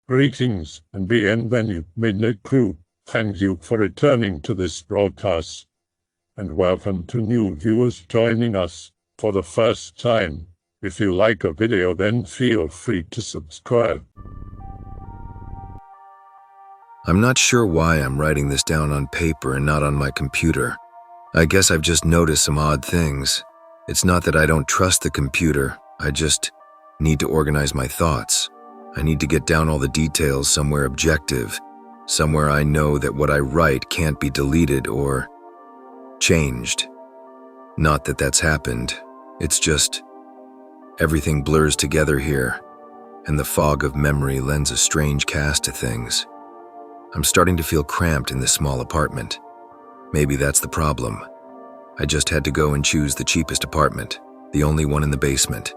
Greetings and bienvenue, Midnight Crew. Thank you for returning to this broadcast. And welcome to new viewers joining us for the first time. If you like a video, then feel free to subscribe. I'm not sure why I'm writing this down on paper and not on my computer. I guess I've just noticed some odd things. It's not that I don't trust the computer, I just need to organize my thoughts. I need to get down all the details somewhere objective, somewhere I know that what I write can't be deleted or changed. Not that that's happened, it's just everything blurs together here, and the fog of memory lends a strange cast to things. I'm starting to feel cramped in this small apartment. Maybe that's the problem. I just had to go and choose the cheapest apartment, the only one in the basement.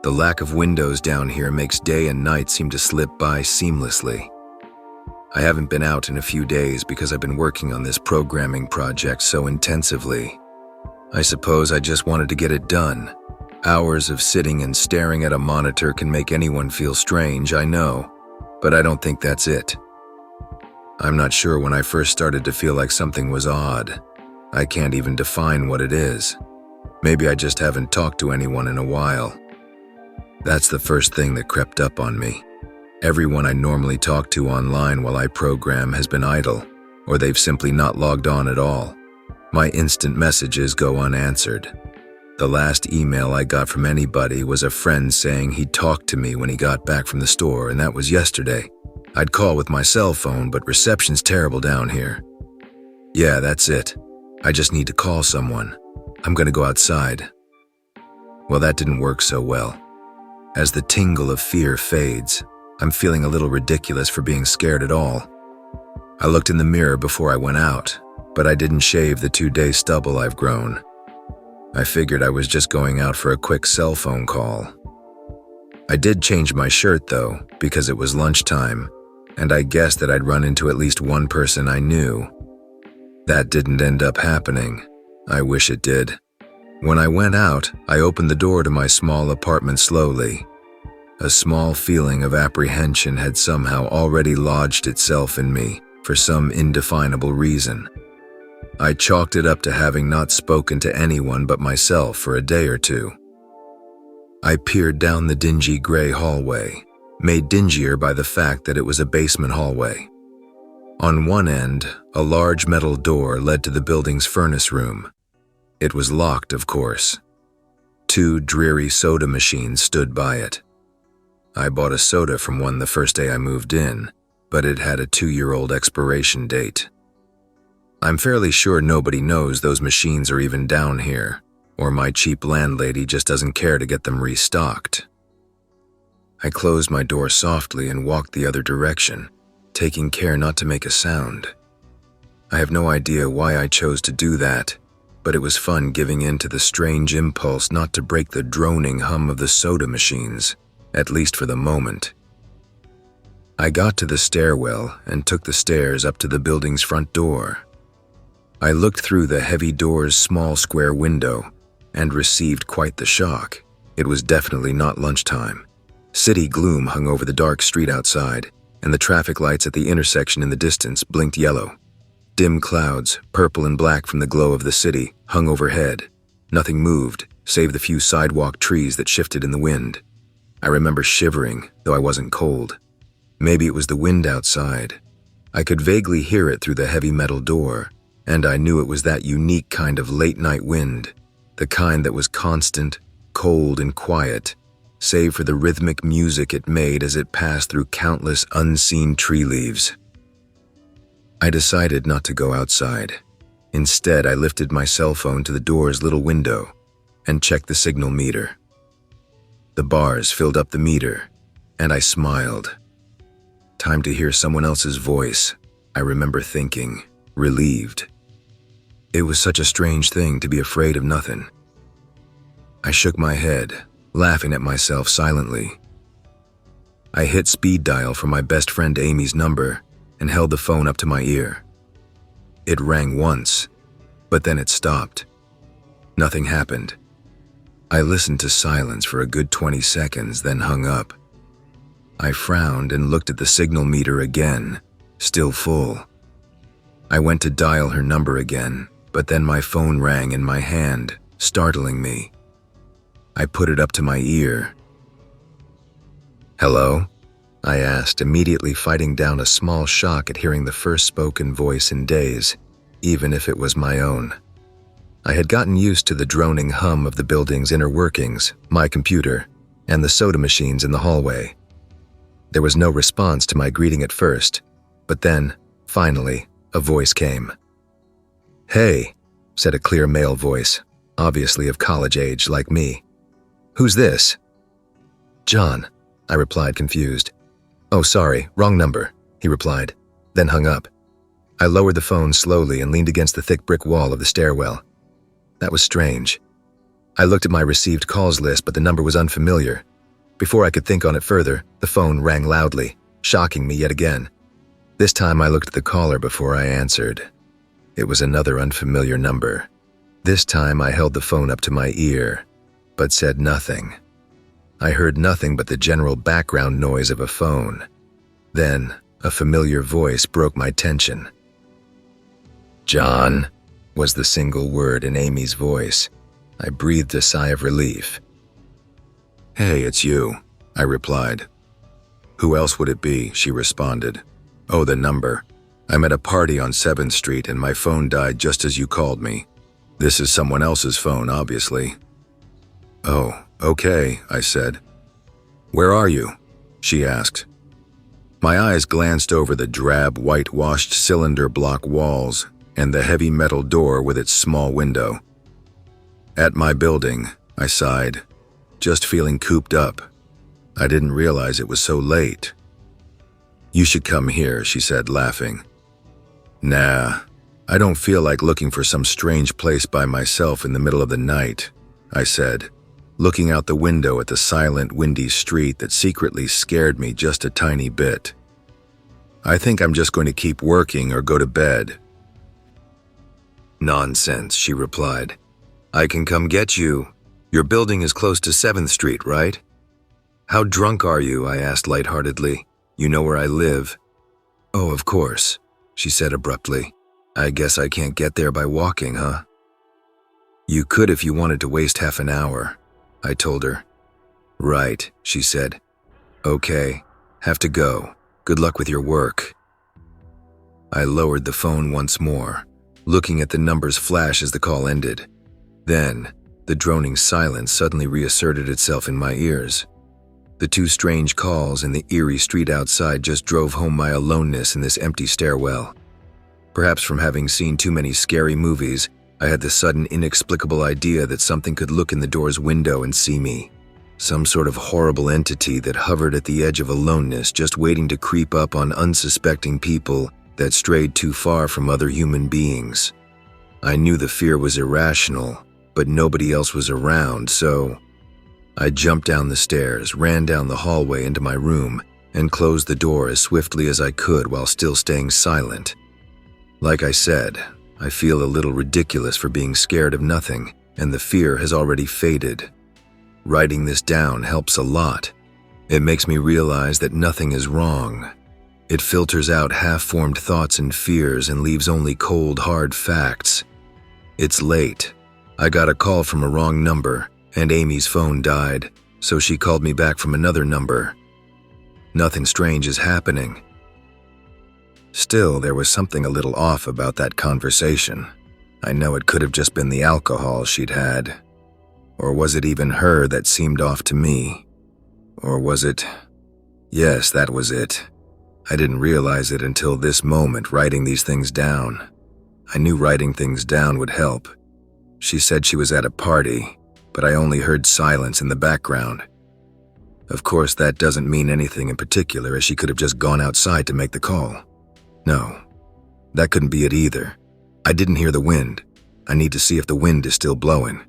The lack of windows down here makes day and night seem to slip by seamlessly. I haven't been out in a few days because I've been working on this programming project so intensively. I suppose I just wanted to get it done. Hours of sitting and staring at a monitor can make anyone feel strange, I know, but I don't think that's it. I'm not sure when I first started to feel like something was odd. I can't even define what it is. Maybe I just haven't talked to anyone in a while. That's the first thing that crept up on me. Everyone I normally talk to online while I program has been idle, or they've simply not logged on at all. My instant messages go unanswered. The last email I got from anybody was a friend saying he'd talk to me when he got back from the store, and that was yesterday. I'd call with my cell phone, but reception's terrible down here. Yeah, that's it. I just need to call someone. I'm gonna go outside. Well, that didn't work so well. As the tingle of fear fades, I'm feeling a little ridiculous for being scared at all. I looked in the mirror before I went out, but I didn't shave the 2-day stubble I've grown. I figured I was just going out for a quick cell phone call. I did change my shirt though, because it was lunchtime, and I guessed that I'd run into at least one person I knew. That didn't end up happening. I wish it did. When I went out, I opened the door to my small apartment slowly. A small feeling of apprehension had somehow already lodged itself in me for some indefinable reason. I chalked it up to having not spoken to anyone but myself for a day or two. I peered down the dingy gray hallway, made dingier by the fact that it was a basement hallway. On one end, a large metal door led to the building's furnace room. It was locked, of course. 2 dreary soda machines stood by it. I bought a soda from one the first day I moved in, but it had a 2-year-old expiration date. I'm fairly sure nobody knows those machines are even down here, or my cheap landlady just doesn't care to get them restocked. I closed my door softly and walked the other direction, taking care not to make a sound. I have no idea why I chose to do that, but it was fun giving in to the strange impulse not to break the droning hum of the soda machines, at least for the moment. I got to the stairwell and took the stairs up to the building's front door. I looked through the heavy door's small square window and received quite the shock. It was definitely not lunchtime. City gloom hung over the dark street outside, and the traffic lights at the intersection in the distance blinked yellow. Dim clouds, purple and black from the glow of the city, hung overhead. Nothing moved, save the few sidewalk trees that shifted in the wind. I remember shivering, though I wasn't cold. Maybe it was the wind outside. I could vaguely hear it through the heavy metal door, and I knew it was that unique kind of late-night wind, the kind that was constant, cold and quiet, save for the rhythmic music it made as it passed through countless unseen tree leaves. I decided not to go outside. Instead, I lifted my cell phone to the door's little window and checked the signal meter. The bars filled up the meter, and I smiled. Time to hear someone else's voice, I remember thinking, relieved. It was such a strange thing to be afraid of nothing. I shook my head, laughing at myself silently. I hit speed dial for my best friend Amy's number and held the phone up to my ear. It rang once, but then it stopped. Nothing happened. I listened to silence for a good 20 seconds, then hung up. I frowned and looked at the signal meter again, still full. I went to dial her number again, but then my phone rang in my hand, startling me. I put it up to my ear. "Hello?" I asked, immediately fighting down a small shock at hearing the first spoken voice in days, even if it was my own. I had gotten used to the droning hum of the building's inner workings, my computer, and the soda machines in the hallway. There was no response to my greeting at first, but then, finally, a voice came. "Hey," said a clear male voice, obviously of college age like me. "Who's this?" "John," I replied, confused. "Oh, sorry, wrong number," he replied, then hung up. I lowered the phone slowly and leaned against the thick brick wall of the stairwell. That was strange. I looked at my received calls list, but the number was unfamiliar. Before I could think on it further, the phone rang loudly, shocking me yet again. This time I looked at the caller before I answered. It was another unfamiliar number. This time I held the phone up to my ear, but said nothing. I heard nothing but the general background noise of a phone. Then, a familiar voice broke my tension. "John," was the single word in Amy's voice. I breathed a sigh of relief. "Hey, it's you," I replied. "Who else would it be?" she responded. "Oh, the number. I'm at a party on 7th Street and my phone died just as you called me. This is someone else's phone, obviously." "Oh, okay," I said. "Where are you?" she asked. My eyes glanced over the drab, whitewashed cylinder block walls and the heavy metal door with its small window. "At my building," I sighed, just feeling cooped up. I didn't realize it was so late. "You should come here," she said, laughing. "Nah, I don't feel like looking for some strange place by myself in the middle of the night," I said, looking out the window at the silent, windy street that secretly scared me just a tiny bit. "I think I'm just going to keep working or go to bed." "Nonsense," she replied. "I can come get you. Your building is close to 7th Street, right?" "How drunk are you?" I asked lightheartedly. "You know where I live." "Oh, of course," she said abruptly. "I guess I can't get there by walking, huh?" "You could if you wanted to waste half an hour," I told her. "Right," she said. "Okay, have to go. Good luck with your work." I lowered the phone once more, looking at the numbers flash as the call ended. Then, the droning silence suddenly reasserted itself in my ears. The two strange calls and the eerie street outside just drove home my aloneness in this empty stairwell. Perhaps from having seen too many scary movies, I had the sudden inexplicable idea that something could look in the door's window and see me. Some sort of horrible entity that hovered at the edge of aloneness, just waiting to creep up on unsuspecting people that strayed too far from other human beings. I knew the fear was irrational, but nobody else was around, so I jumped down the stairs, ran down the hallway into my room, and closed the door as swiftly as I could while still staying silent. Like I said, I feel a little ridiculous for being scared of nothing, and the fear has already faded. Writing this down helps a lot. It makes me realize that nothing is wrong. It filters out half-formed thoughts and fears and leaves only cold, hard facts. It's late. I got a call from a wrong number, and Amy's phone died, so she called me back from another number. Nothing strange is happening. Still, there was something a little off about that conversation. I know it could have just been the alcohol she'd had. Or was it even her that seemed off to me? Or was it... Yes, that was it. I didn't realize it until this moment, writing these things down. I knew writing things down would help. She said she was at a party, but I only heard silence in the background. Of course, that doesn't mean anything in particular, as she could have just gone outside to make the call. No, that couldn't be it either. I didn't hear the wind. I need to see if the wind is still blowing.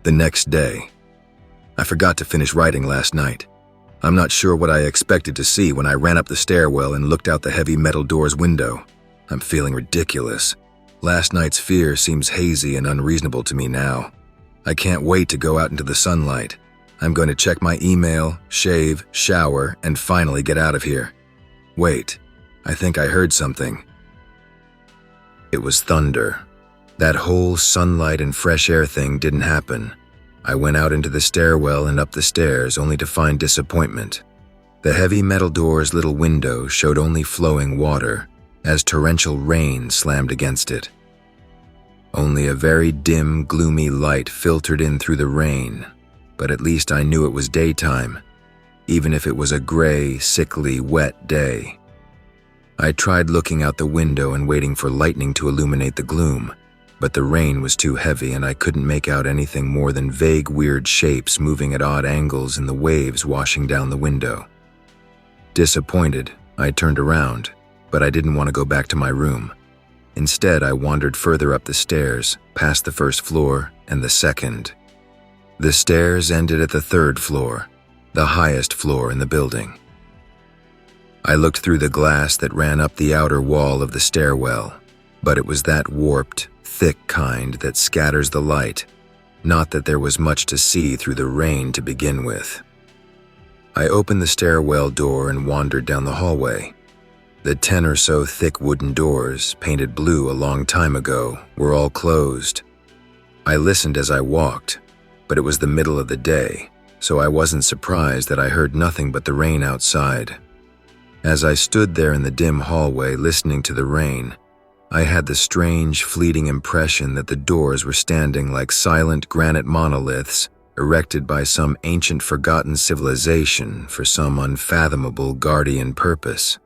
The next day. I forgot to finish writing last night. I'm not sure what I expected to see when I ran up the stairwell and looked out the heavy metal door's window. I'm feeling ridiculous. Last night's fear seems hazy and unreasonable to me now. I can't wait to go out into the sunlight. I'm going to check my email, shave, shower, and finally get out of here. Wait, I think I heard something. It was thunder. That whole sunlight and fresh air thing didn't happen. I went out into the stairwell and up the stairs only to find disappointment. The heavy metal door's little window showed only flowing water as torrential rain slammed against it. Only a very dim, gloomy light filtered in through the rain, but at least I knew it was daytime, even if it was a gray, sickly, wet day. I tried looking out the window and waiting for lightning to illuminate the gloom, but the rain was too heavy and I couldn't make out anything more than vague, weird shapes moving at odd angles in the waves washing down the window. Disappointed, I turned around, but I didn't want to go back to my room. Instead, I wandered further up the stairs, past the first floor and the second. The stairs ended at the third floor, the highest floor in the building. I looked through the glass that ran up the outer wall of the stairwell, but it was that warped, thick kind that scatters the light, not that there was much to see through the rain to begin with. I opened the stairwell door and wandered down the hallway. The 10 or so thick wooden doors, painted blue a long time ago, were all closed. I listened as I walked, but it was the middle of the day, so I wasn't surprised that I heard nothing but the rain outside. As I stood there in the dim hallway listening to the rain, I had the strange, fleeting impression that the doors were standing like silent granite monoliths erected by some ancient forgotten civilization for some unfathomable guardian purpose.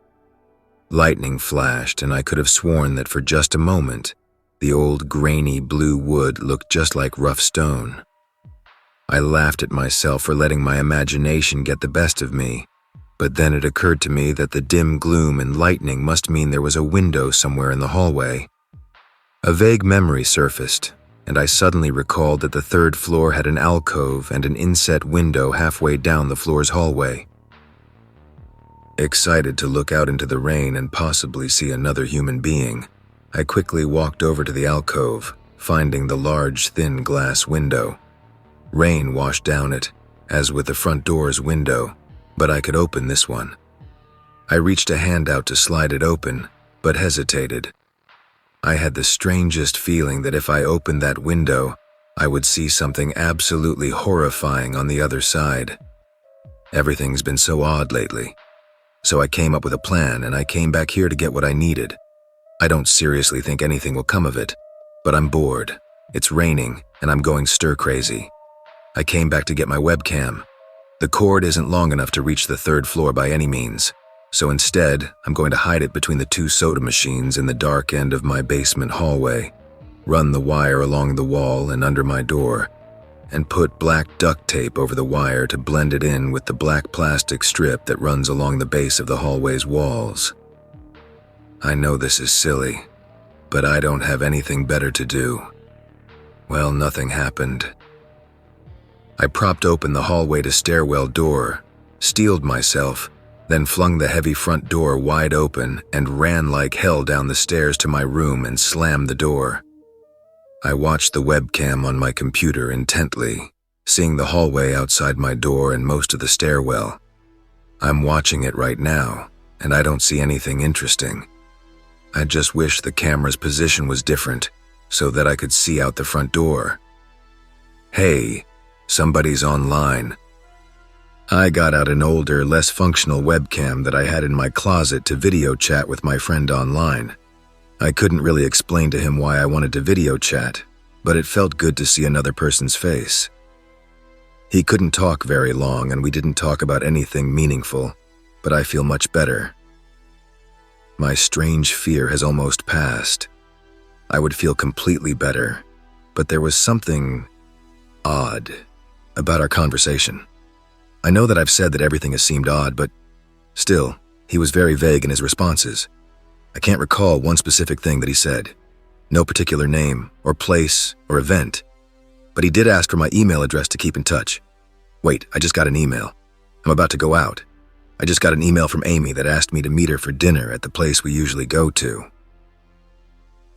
Lightning flashed, and I could have sworn that for just a moment, the old grainy blue wood looked just like rough stone. I laughed at myself for letting my imagination get the best of me, but then it occurred to me that the dim gloom and lightning must mean there was a window somewhere in the hallway. A vague memory surfaced, and I suddenly recalled that the third floor had an alcove and an inset window halfway down the floor's hallway. Excited to look out into the rain and possibly see another human being, I quickly walked over to the alcove, finding the large, thin glass window. Rain washed down it, as with the front door's window, but I could open this one. I reached a hand out to slide it open, but hesitated. I had the strangest feeling that if I opened that window, I would see something absolutely horrifying on the other side. Everything's been so odd lately. So I came up with a plan and I came back here to get what I needed. I don't seriously think anything will come of it, but I'm bored. It's raining and I'm going stir-crazy. I came back to get my webcam. The cord isn't long enough to reach the third floor by any means, so instead, I'm going to hide it between the 2 soda machines in the dark end of my basement hallway, run the wire along the wall and under my door, and put black duct tape over the wire to blend it in with the black plastic strip that runs along the base of the hallway's walls. I know this is silly, but I don't have anything better to do. Well, nothing happened. I propped open the hallway to stairwell door, steeled myself, then flung the heavy front door wide open and ran like hell down the stairs to my room and slammed the door. I watched the webcam on my computer intently, seeing the hallway outside my door and most of the stairwell. I'm watching it right now, and I don't see anything interesting. I just wish the camera's position was different, so that I could see out the front door. Hey, somebody's online. I got out an older, less functional webcam that I had in my closet to video chat with my friend online. I couldn't really explain to him why I wanted to video chat, but it felt good to see another person's face. He couldn't talk very long and we didn't talk about anything meaningful, but I feel much better. My strange fear has almost passed. I would feel completely better, but there was something odd about our conversation. I know that I've said that everything has seemed odd, but still, he was very vague in his responses. I can't recall one specific thing that he said. No particular name, or place, or event. But he did ask for my email address to keep in touch. Wait, I just got an email. I'm about to go out. I just got an email from Amy that asked me to meet her for dinner at the place we usually go to.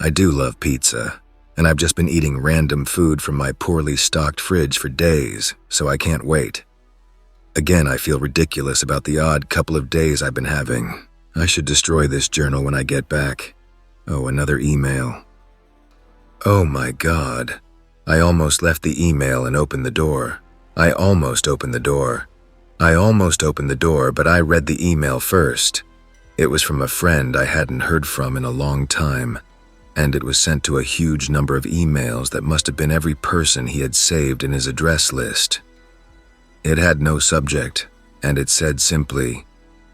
I do love pizza, and I've just been eating random food from my poorly stocked fridge for days, so I can't wait. Again, I feel ridiculous about the odd couple of days I've been having. I should destroy this journal when I get back. Oh, another email. Oh my God. I almost left the email and opened the door. I almost opened the door, but I read the email first. It was from a friend I hadn't heard from in a long time, and it was sent to a huge number of emails that must have been every person he had saved in his address list. It had no subject, and it said simply,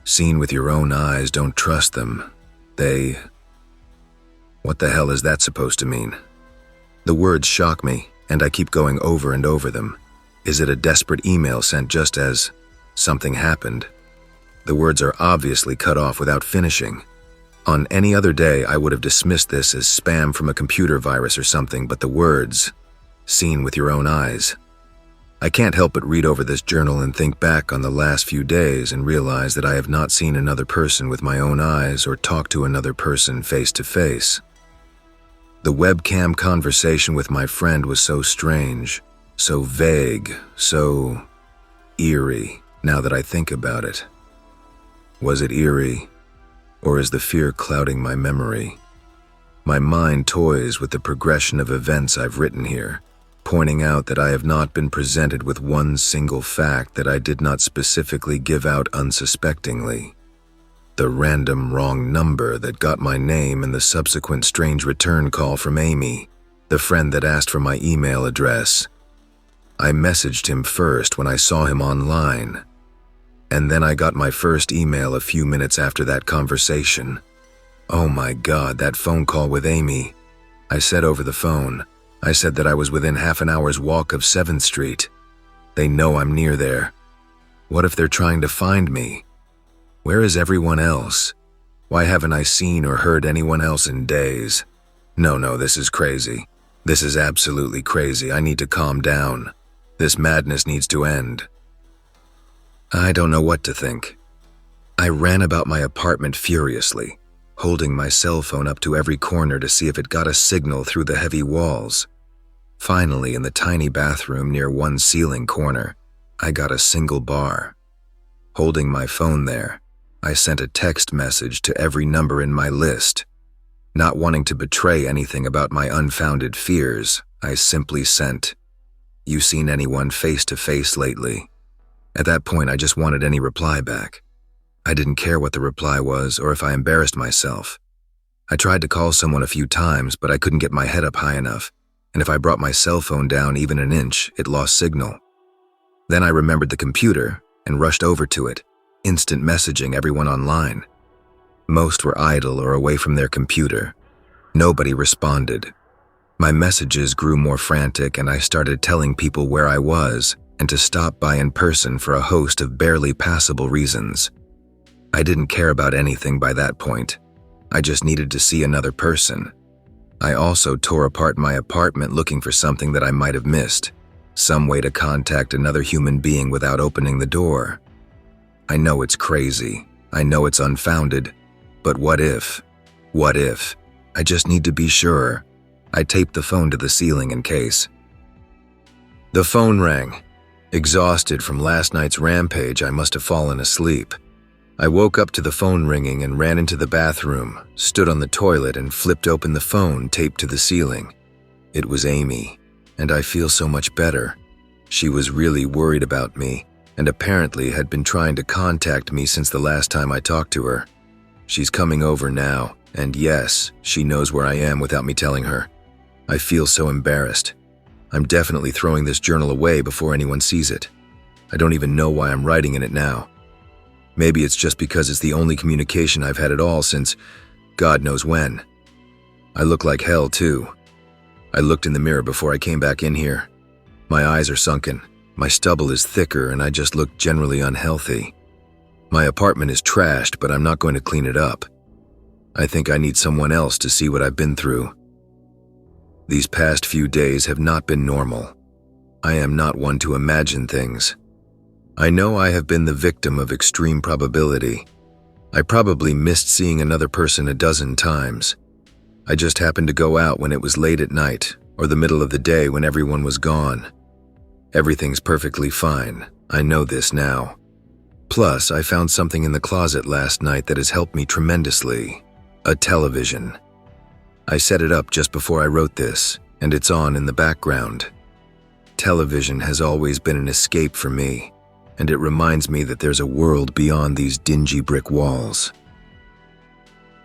"Seen with your own eyes, don't trust them. They..." What the hell is that supposed to mean? The words shock me, and I keep going over and over them. Is it a desperate email sent just as something happened? The words are obviously cut off without finishing. On any other day, I would have dismissed this as spam from a computer virus or something, but the words, "Seen with your own eyes." I can't help but read over this journal and think back on the last few days and realize that I have not seen another person with my own eyes or talked to another person face to face. The webcam conversation with my friend was so strange, so vague, so eerie, now that I think about it. Was it eerie, or is the fear clouding my memory? My mind toys with the progression of events I've written here, pointing out that I have not been presented with one single fact that I did not specifically give out unsuspectingly. The random wrong number that got my name and the subsequent strange return call from Amy, the friend that asked for my email address. I messaged him first when I saw him online, and then I got my first email a few minutes after that conversation. Oh my God, that phone call with Amy. I said over the phone, I said that I was within half an hour's walk of 7th Street. They know I'm near there. What if they're trying to find me? Where is everyone else? Why haven't I seen or heard anyone else in days? No, this is crazy. This is absolutely crazy. I need to calm down. This madness needs to end. I don't know what to think. I ran about my apartment furiously, holding my cell phone up to every corner to see if it got a signal through the heavy walls. Finally, in the tiny bathroom near one ceiling corner, I got a single bar. Holding my phone there, I sent a text message to every number in my list. Not wanting to betray anything about my unfounded fears, I simply sent, "You seen anyone face to face lately?" At that point, I just wanted any reply back. I didn't care what the reply was or if I embarrassed myself. I tried to call someone a few times, but I couldn't get my head up high enough, and if I brought my cell phone down even an inch, it lost signal. Then I remembered the computer and rushed over to it, instant messaging everyone online. Most were idle or away from their computer. Nobody responded. My messages grew more frantic, and I started telling people where I was and to stop by in person for a host of barely passable reasons. I didn't care about anything by that point. I just needed to see another person. I also tore apart my apartment looking for something that I might have missed, some way to contact another human being without opening the door. I know it's crazy. I know it's unfounded. But what if? What if? I just need to be sure. I taped the phone to the ceiling in case. The phone rang. Exhausted from last night's rampage, I must have fallen asleep. I woke up to the phone ringing and ran into the bathroom, stood on the toilet and flipped open the phone taped to the ceiling. It was Amy, and I feel so much better. She was really worried about me, and apparently had been trying to contact me since the last time I talked to her. She's coming over now, and yes, she knows where I am without me telling her. I feel so embarrassed. I'm definitely throwing this journal away before anyone sees it. I don't even know why I'm writing in it now. Maybe it's just because it's the only communication I've had at all since God knows when. I look like hell too. I looked in the mirror before I came back in here. My eyes are sunken. My stubble is thicker, and I just look generally unhealthy. My apartment is trashed, but I'm not going to clean it up. I think I need someone else to see what I've been through. These past few days have not been normal. I am not one to imagine things. I know I have been the victim of extreme probability. I probably missed seeing another person a dozen times. I just happened to go out when it was late at night, or the middle of the day when everyone was gone. Everything's perfectly fine. I know this now. Plus, I found something in the closet last night that has helped me tremendously. A television. I set it up just before I wrote this, and it's on in the background. Television has always been an escape for me, and it reminds me that there's a world beyond these dingy brick walls.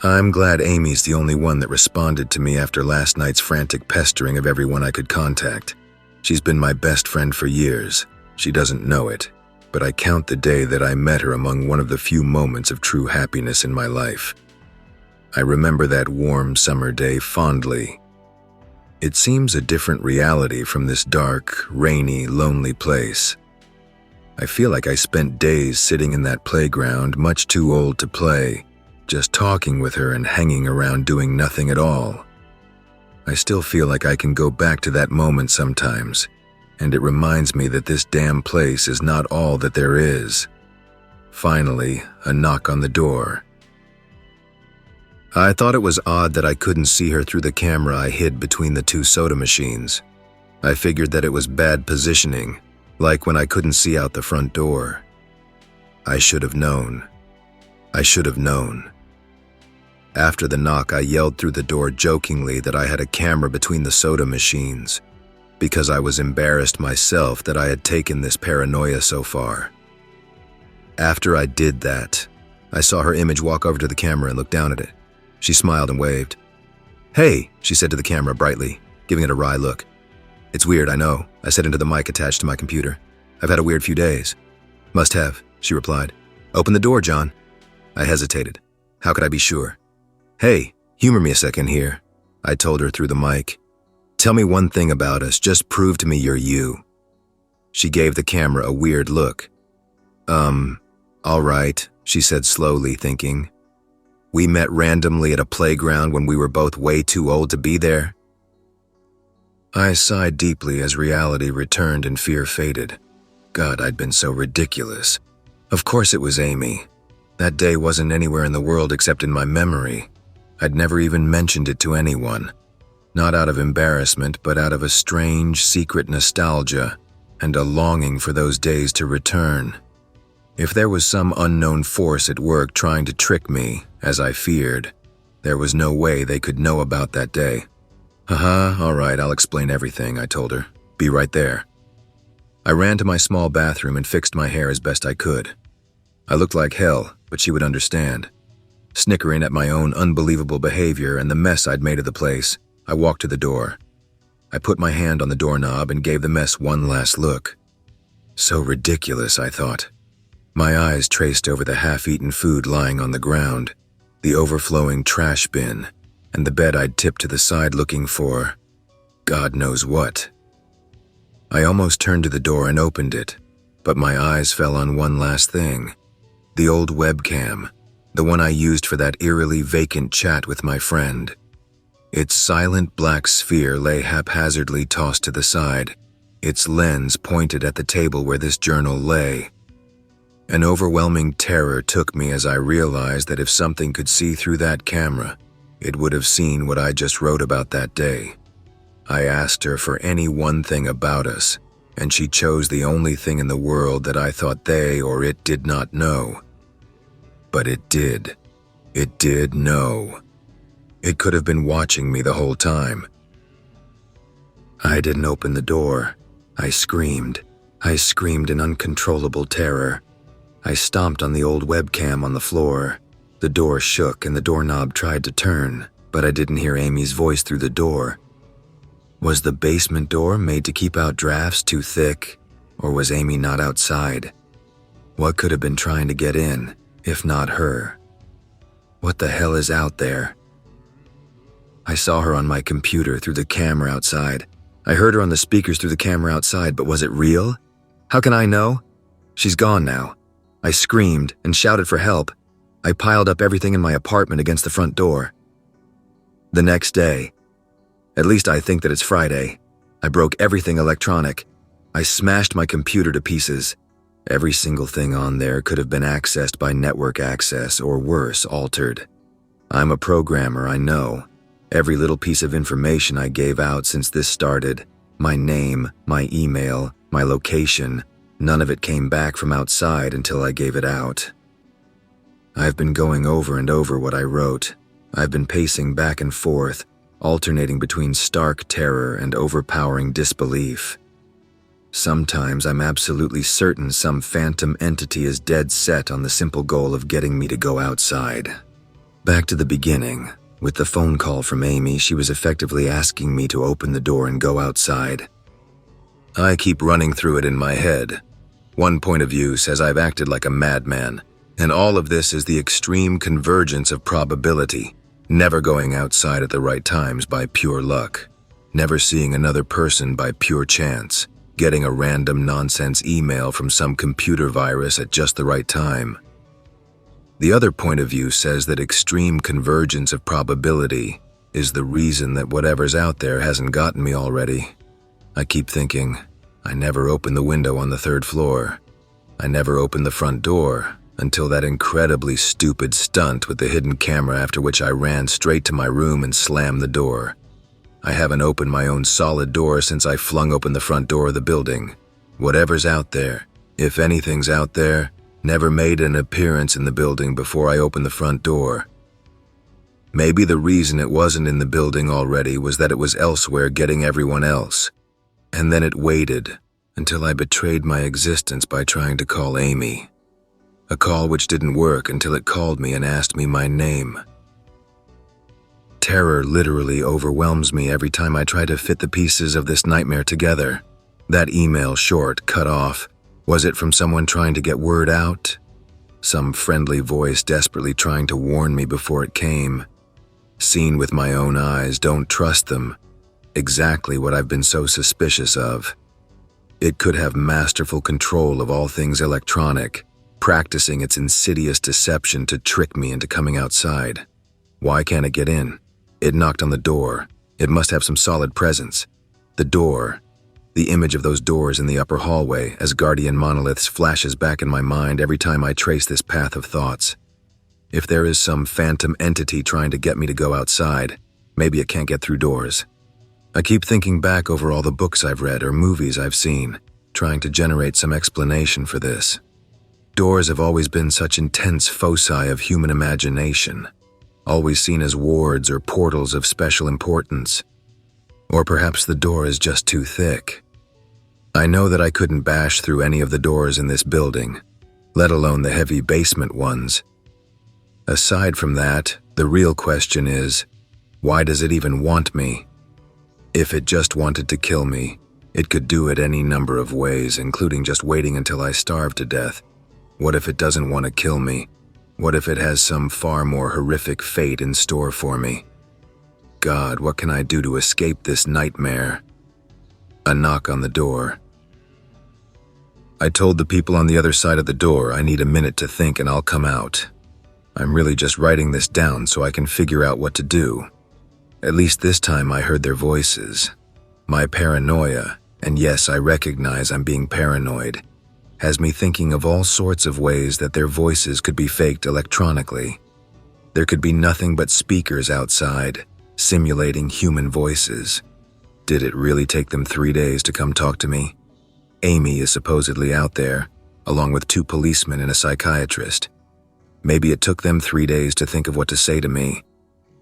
I'm glad Amy's the only one that responded to me after last night's frantic pestering of everyone I could contact. She's been my best friend for years. She doesn't know it, but I count the day that I met her among one of the few moments of true happiness in my life. I remember that warm summer day fondly. It seems a different reality from this dark, rainy, lonely place. I feel like I spent days sitting in that playground, much too old to play, just talking with her and hanging around doing nothing at all. I still feel like I can go back to that moment sometimes, and it reminds me that this damn place is not all that there is. Finally, a knock on the door. I thought it was odd that I couldn't see her through the camera I hid between the two soda machines. I figured that it was bad positioning, like when I couldn't see out the front door. I should have known. I should have known. After the knock, I yelled through the door jokingly that I had a camera between the soda machines, because I was embarrassed myself that I had taken this paranoia so far. After I did that, I saw her image walk over to the camera and look down at it. She smiled and waved. "Hey," she said to the camera brightly, giving it a wry look. "It's weird, I know," I said into the mic attached to my computer. "I've had a weird few days." "Must have," she replied. "Open the door, John." I hesitated. How could I be sure? "Hey, humor me a second here," I told her through the mic. "Tell me one thing about us, just prove to me you're you." She gave the camera a weird look. All right," she said slowly, thinking. "We met randomly at a playground when we were both way too old to be there?" I sighed deeply as reality returned and fear faded. God, I'd been so ridiculous. Of course it was Amy. That day wasn't anywhere in the world except in my memory. I'd never even mentioned it to anyone. Not out of embarrassment, but out of a strange, secret nostalgia and a longing for those days to return. If there was some unknown force at work trying to trick me, as I feared, there was no way they could know about that day. All right, I'll explain everything," I told her. "Be right there." I ran to my small bathroom and fixed my hair as best I could. I looked like hell, but she would understand. Snickering at my own unbelievable behavior and the mess I'd made of the place, I walked to the door. I put my hand on the doorknob and gave the mess one last look. So ridiculous, I thought. My eyes traced over the half-eaten food lying on the ground, the overflowing trash bin, and the bed I'd tipped to the side looking for God knows what. I almost turned to the door and opened it, but my eyes fell on one last thing. The old webcam, the one I used for that eerily vacant chat with my friend. Its silent black sphere lay haphazardly tossed to the side, its lens pointed at the table where this journal lay. An overwhelming terror took me as I realized that if something could see through that camera, it would have seen what I just wrote about that day. I asked her for any one thing about us, and she chose the only thing in the world that I thought they or it did not know. But it did. It did know. It could have been watching me the whole time. I didn't open the door. I screamed. I screamed in uncontrollable terror. I stomped on the old webcam on the floor. The door shook and the doorknob tried to turn, but I didn't hear Amy's voice through the door. Was the basement door made to keep out drafts too thick, or was Amy not outside? What could have been trying to get in, if not her? What the hell is out there? I saw her on my computer through the camera outside. I heard her on the speakers through the camera outside, but was it real? How can I know? She's gone now. I screamed and shouted for help. I piled up everything in my apartment against the front door. The next day, at least I think that it's Friday, I broke everything electronic. I smashed my computer to pieces. Every single thing on there could have been accessed by network access or worse, altered. I'm a programmer, I know. Every little piece of information I gave out since this started, my name, my email, my location, none of it came back from outside until I gave it out. I've been going over and over what I wrote. I've been pacing back and forth, alternating between stark terror and overpowering disbelief. Sometimes I'm absolutely certain some phantom entity is dead set on the simple goal of getting me to go outside. Back to the beginning. With the phone call from Amy, she was effectively asking me to open the door and go outside. I keep running through it in my head. One point of view says I've acted like a madman, and all of this is the extreme convergence of probability, never going outside at the right times by pure luck, never seeing another person by pure chance, getting a random nonsense email from some computer virus at just the right time. The other point of view says that extreme convergence of probability is the reason that whatever's out there hasn't gotten me already. I keep thinking, I never opened the window on the 3rd floor. I never opened the front door until that incredibly stupid stunt with the hidden camera, after which I ran straight to my room and slammed the door. I haven't opened my own solid door since I flung open the front door of the building. Whatever's out there, if anything's out there, never made an appearance in the building before I opened the front door. Maybe the reason it wasn't in the building already was that it was elsewhere getting everyone else. And then it waited until I betrayed my existence by trying to call Amy. A call which didn't work until it called me and asked me my name. Terror literally overwhelms me every time I try to fit the pieces of this nightmare together. That email short, cut off. Was it from someone trying to get word out? Some friendly voice desperately trying to warn me before it came. Seen with my own eyes, don't trust them. Exactly what I've been so suspicious of. It could have masterful control of all things electronic, practicing its insidious deception to trick me into coming outside. Why can't it get in? It knocked on the door. It must have some solid presence. The door. The image of those doors in the upper hallway as guardian monoliths flashes back in my mind every time I trace this path of thoughts. If there is some phantom entity trying to get me to go outside, maybe it can't get through doors. I keep thinking back over all the books I've read or movies I've seen, trying to generate some explanation for this. Doors have always been such intense foci of human imagination, always seen as wards or portals of special importance. Or perhaps the door is just too thick. I know that I couldn't bash through any of the doors in this building, let alone the heavy basement ones. Aside from that, the real question is, why does it even want me? If it just wanted to kill me, it could do it any number of ways, including just waiting until I starve to death. What if it doesn't want to kill me? What if it has some far more horrific fate in store for me? God, what can I do to escape this nightmare? A knock on the door. I told the people on the other side of the door I need a minute to think and I'll come out. I'm really just writing this down so I can figure out what to do. At least this time I heard their voices. My paranoia, and yes, I recognize I'm being paranoid, has me thinking of all sorts of ways that their voices could be faked electronically. There could be nothing but speakers outside, simulating human voices. Did it really take them 3 days to come talk to me? Amy is supposedly out there, along with 2 policemen and a psychiatrist. Maybe it took them 3 days to think of what to say to me.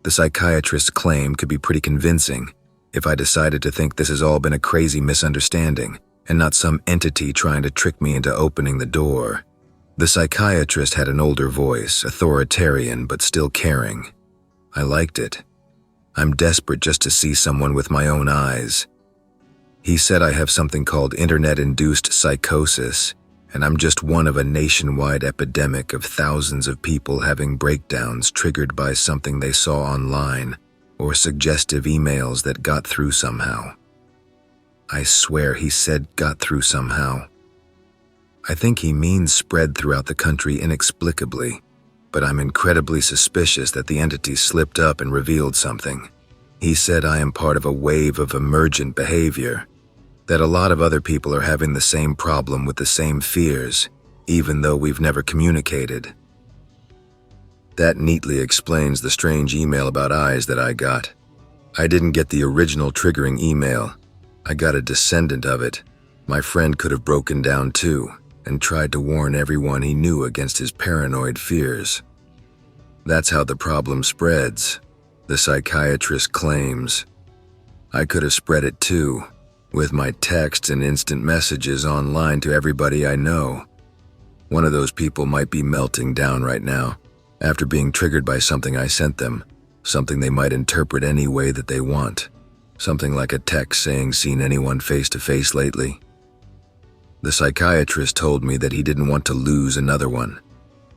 The psychiatrist's claim could be pretty convincing if I decided to think this has all been a crazy misunderstanding and not some entity trying to trick me into opening the door. The psychiatrist had an older voice, authoritarian but still caring. I liked it. I'm desperate just to see someone with my own eyes. He said I have something called internet-induced psychosis, and I'm just one of a nationwide epidemic of thousands of people having breakdowns triggered by something they saw online or suggestive emails that got through somehow. I swear he said got through somehow. I think he means spread throughout the country inexplicably, but I'm incredibly suspicious that the entity slipped up and revealed something. He said I am part of a wave of emergent behavior, that a lot of other people are having the same problem with the same fears, even though we've never communicated. That neatly explains the strange email about eyes that I got. I didn't get the original triggering email. I got a descendant of it. My friend could have broken down too and tried to warn everyone he knew against his paranoid fears. That's how the problem spreads, the psychiatrist claims. I could have spread it too, with my texts and instant messages online to everybody I know. One of those people might be melting down right now, after being triggered by something I sent them, something they might interpret any way that they want. Something like a text saying, "Seen anyone face to face lately?" The psychiatrist told me that he didn't want to lose another one,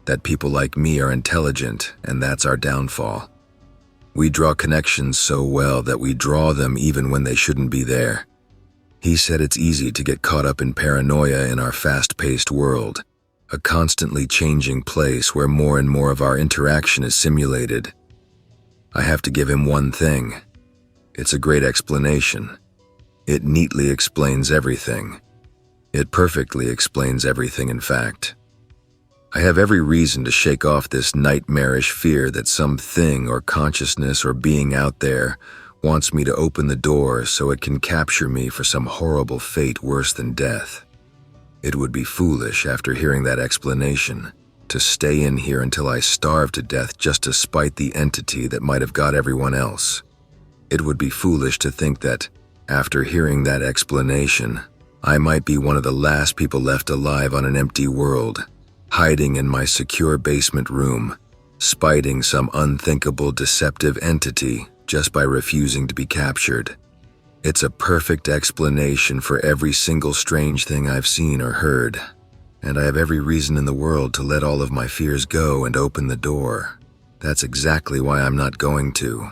that people like me are intelligent, and that's our downfall. We draw connections so well that we draw them even when they shouldn't be there. He said it's easy to get caught up in paranoia in our fast-paced world, a constantly changing place where more and more of our interaction is simulated. I have to give him one thing. It's a great explanation. It neatly explains everything. It perfectly explains everything, in fact. I have every reason to shake off this nightmarish fear that some thing or consciousness or being out there wants me to open the door so it can capture me for some horrible fate worse than death. It would be foolish, after hearing that explanation, to stay in here until I starve to death just to spite the entity that might have got everyone else. It would be foolish to think that, after hearing that explanation, I might be one of the last people left alive on an empty world, hiding in my secure basement room, spiting some unthinkable deceptive entity just by refusing to be captured. It's a perfect explanation for every single strange thing I've seen or heard, and I have every reason in the world to let all of my fears go and open the door. That's exactly why I'm not going to.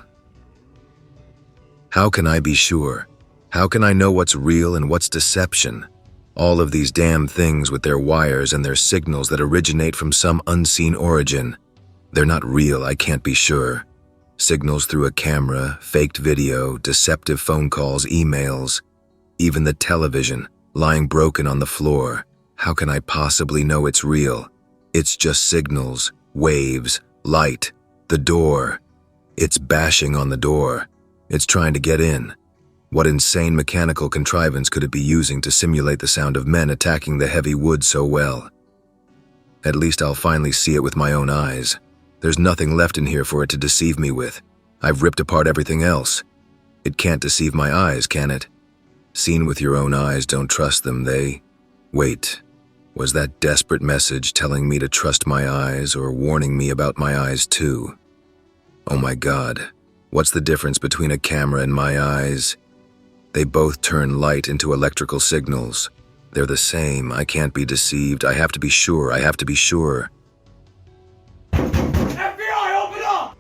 How can I be sure? How can I know what's real and what's deception? All of these damn things with their wires and their signals that originate from some unseen origin. They're not real, I can't be sure. Signals through a camera, faked video, deceptive phone calls, emails, even the television lying broken on the floor. How can I possibly know it's real? It's just signals, waves, light, the door. It's bashing on the door. It's trying to get in. What insane mechanical contrivance could it be using to simulate the sound of men attacking the heavy wood so well? At least I'll finally see it with my own eyes. There's nothing left in here for it to deceive me with. I've ripped apart everything else. It can't deceive my eyes, can it? Seen with your own eyes, don't trust them, Wait, was that desperate message telling me to trust my eyes or warning me about my eyes too? Oh my God, what's the difference between a camera and my eyes? They both turn light into electrical signals. They're the same. I can't be deceived. I have to be sure. I have to be sure. FBI, open up!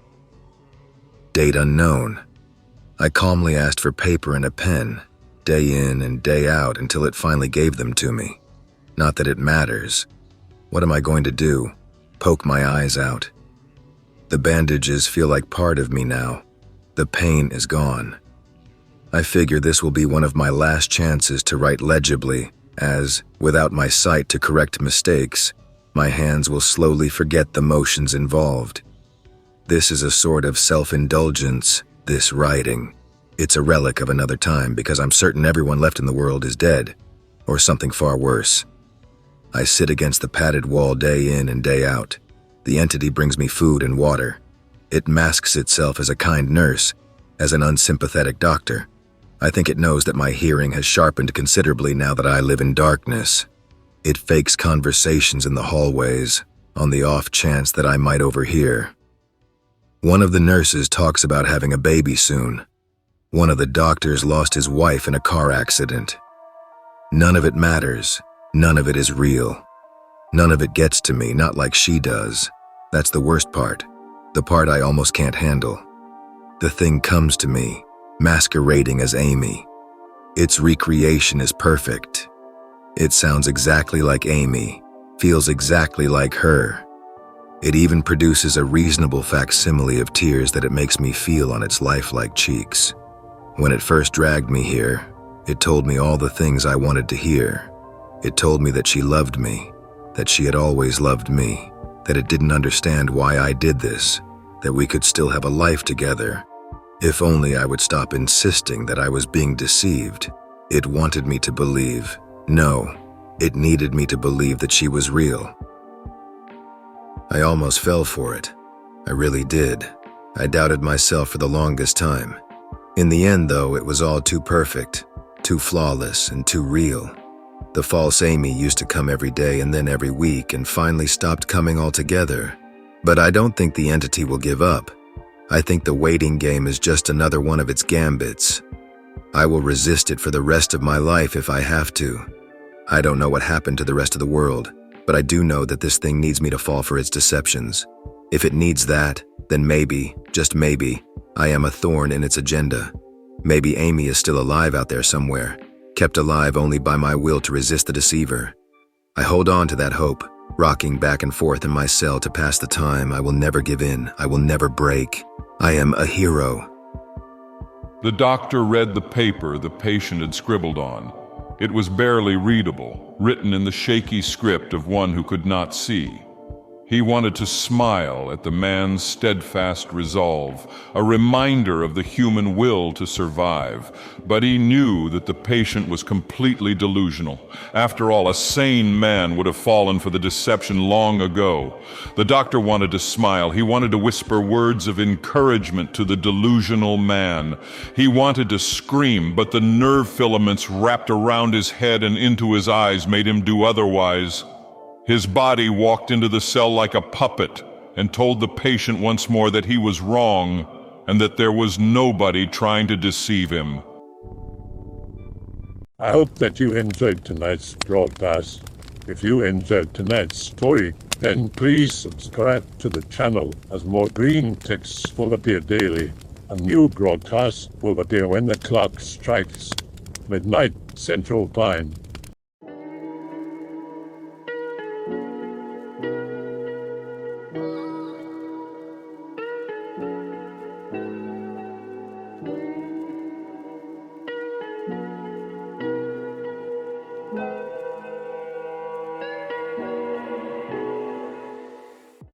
Date unknown. I calmly asked for paper and a pen, day in and day out, until it finally gave them to me. Not that it matters. What am I going to do? Poke my eyes out? The bandages feel like part of me now. The pain is gone. I figure this will be one of my last chances to write legibly, as, without my sight to correct mistakes, my hands will slowly forget the motions involved. This is a sort of self-indulgence, this writing. It's a relic of another time because I'm certain everyone left in the world is dead, or something far worse. I sit against the padded wall day in and day out. The entity brings me food and water. It masks itself as a kind nurse, as an unsympathetic doctor. I think it knows that my hearing has sharpened considerably now that I live in darkness. It fakes conversations in the hallways, on the off chance that I might overhear. One of the nurses talks about having a baby soon. One of the doctors lost his wife in a car accident. None of it matters. None of it is real. None of it gets to me, not like she does. That's the worst part. The part I almost can't handle. The thing comes to me, masquerading as Amy. Its recreation is perfect. It sounds exactly like Amy, feels exactly like her. It even produces a reasonable facsimile of tears that it makes me feel on its lifelike cheeks. When it first dragged me here, it told me all the things I wanted to hear. It told me that she loved me, that she had always loved me, that it didn't understand why I did this, that we could still have a life together. If only I would stop insisting that I was being deceived. It wanted me to believe, No, it needed me to believe that she was real. I almost fell for it. I really did. I doubted myself for the longest time. In the end, though, it was all too perfect, too flawless, and too real. The false Amy used to come every day and then every week and finally stopped coming altogether. But I don't think the entity will give up. I think the waiting game is just another one of its gambits. I will resist it for the rest of my life if I have to. I don't know what happened to the rest of the world, but I do know that this thing needs me to fall for its deceptions. If it needs that, then maybe, just maybe, I am a thorn in its agenda. Maybe Amy is still alive out there somewhere, kept alive only by my will to resist the deceiver. I hold on to that hope, rocking back and forth in my cell to pass the time. I will never give in. I will never break. I am a hero. The doctor read the paper the patient had scribbled on. It was barely readable, written in the shaky script of one who could not see. He wanted to smile at the man's steadfast resolve, a reminder of the human will to survive. But he knew that the patient was completely delusional. After all, a sane man would have fallen for the deception long ago. The doctor wanted to smile. He wanted to whisper words of encouragement to the delusional man. He wanted to scream, but the nerve filaments wrapped around his head and into his eyes made him do otherwise. His body walked into the cell like a puppet and told the patient once more that he was wrong and that there was nobody trying to deceive him. I hope that you enjoyed tonight's broadcast. If you enjoyed tonight's story, then please subscribe to the channel as more Greentext will appear daily. A new broadcast will appear when the clock strikes midnight Central Time.